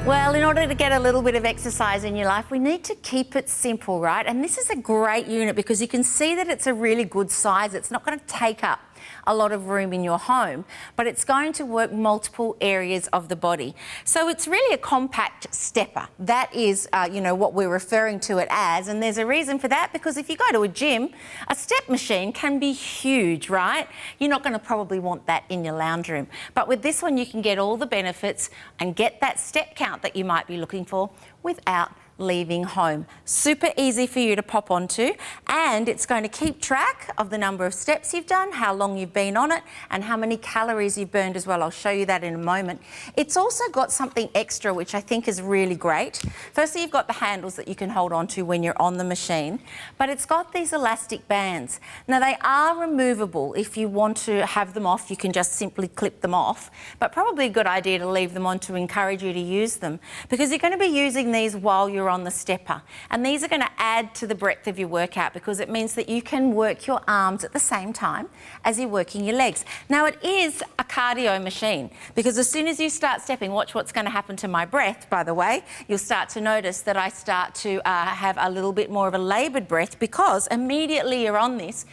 Well, in order to get a little bit of exercise in your life, we need to keep it simple, right? And this is a great unit because you can see that it's a really good size. It's not going to take up a lot of room in your home, but it's going to work multiple areas of the body. So it's really a compact stepper. That is, what we're referring to it as. And there's a reason for that, because if you go to a gym, a step machine can be huge, right? You're not going to probably want that in your lounge room. But with this one, you can get all the benefits and get that step count that you might be looking for without leaving home. Super easy for you to pop onto, and it's going to keep track of the number of steps you've done, how long you've been on it, and how many calories you've burned as well. I'll show you that in a moment. It's also got something extra which I think is really great. Firstly, you've got the handles that you can hold on to when you're on the machine, but it's got these elastic bands. Now, they are removable. If you want to have them off, you can just simply clip them off, but probably a good idea to leave them on to encourage you to use them, because you're going to be using these while you're on the stepper, and these are going to add to the breadth of your workout, because it means that you can work your arms at the same time as you're working your legs. Now, it is a cardio machine, because as soon as you start stepping, watch what's going to happen to my breath, by the way. You'll start to notice that I start to have a little bit more of a laboured breath, because immediately you're on this,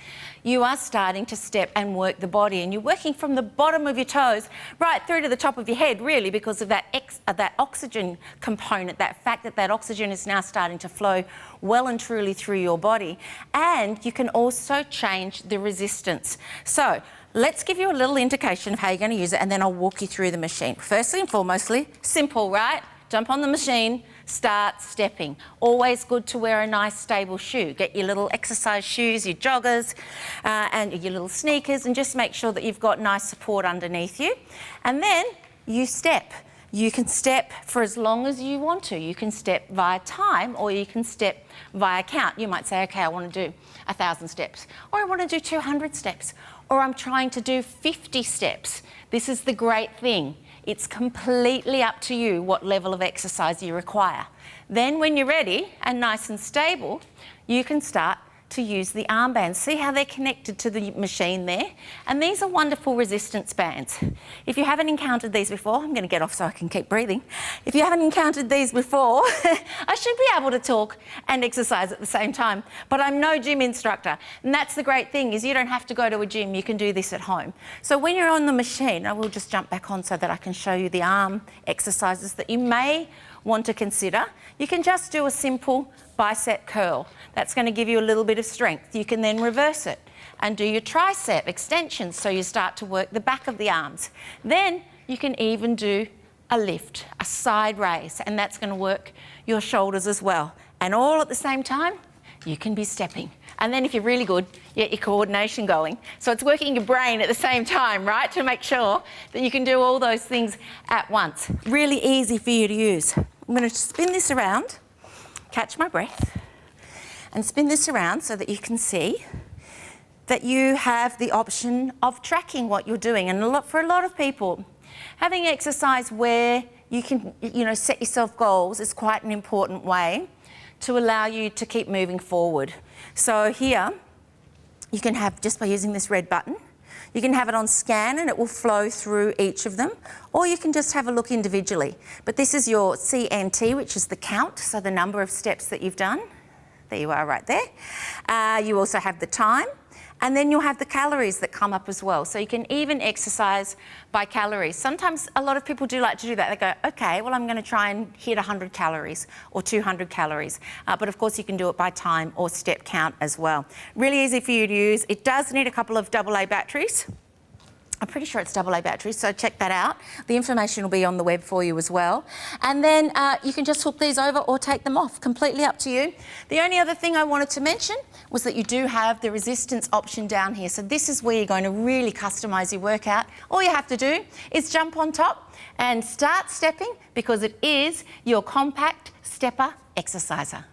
you are starting to step and work the body, and you're working from the bottom of your toes right through to the top of your head, really, because of that oxygen component, that fact that oxygen is now starting to flow well and truly through your body. And you can also change the resistance. So let's give you a little indication of how you're going to use it, and then I'll walk you through the machine. Firstly and foremostly, simple, right? Jump on the machine, start stepping. Always good to wear a nice stable shoe. Get your little exercise shoes, your joggers, and your little sneakers, and just make sure that you've got nice support underneath you. And then you step. You can step for as long as you want to. You can step via time, or you can step via count. You might say, okay, I want to do 1,000 steps, or I want to do 200 steps, or I'm trying to do 50 steps. This is the great thing. It's completely up to you what level of exercise you require. Then when you're ready and nice and stable, you can start to use the armbands. See how they're connected to the machine there? And these are wonderful resistance bands. If you haven't encountered these before, I'm going to get off so I can keep breathing. If you haven't encountered these before, I should be able to talk and exercise at the same time, but I'm no gym instructor. And that's the great thing, is you don't have to go to a gym, you can do this at home. So when you're on the machine, I will just jump back on so that I can show you the arm exercises that you may want to consider. You can just do a simple bicep curl. That's going to give you a little bit of strength. You can then reverse it and do your tricep extensions, so you start to work the back of the arms. Then you can even do a lift, a side raise, and that's going to work your shoulders as well. And all at the same time, you can be stepping. And then if you're really good, you get your coordination going. So it's working your brain at the same time, right, to make sure that you can do all those things at once. Really easy for you to use. I'm going to spin this around, catch my breath, and spin this around so that you can see that you have the option of tracking what you're doing. And for a lot of people, having exercise where you can, set yourself goals is quite an important way to allow you to keep moving forward. So here, you can have, just by using this red button, you can have it on scan and it will flow through each of them, or you can just have a look individually. But this is your CNT, which is the count, so the number of steps that you've done. There you are right there. You also have the time, and then you'll have the calories that come up as well. So you can even exercise by calories. Sometimes a lot of people do like to do that. They go, okay, well, I'm going to try and hit 100 calories or 200 calories. But of course, you can do it by time or step count as well. Really easy for you to use. It does need a couple of AA batteries. I'm pretty sure it's AA batteries, so check that out. The information will be on the web for you as well. And then you can just hook these over or take them off, completely up to you. The only other thing I wanted to mention was that you do have the resistance option down here. So this is where you're going to really customise your workout. All you have to do is jump on top and start stepping, because it is your compact stepper exerciser.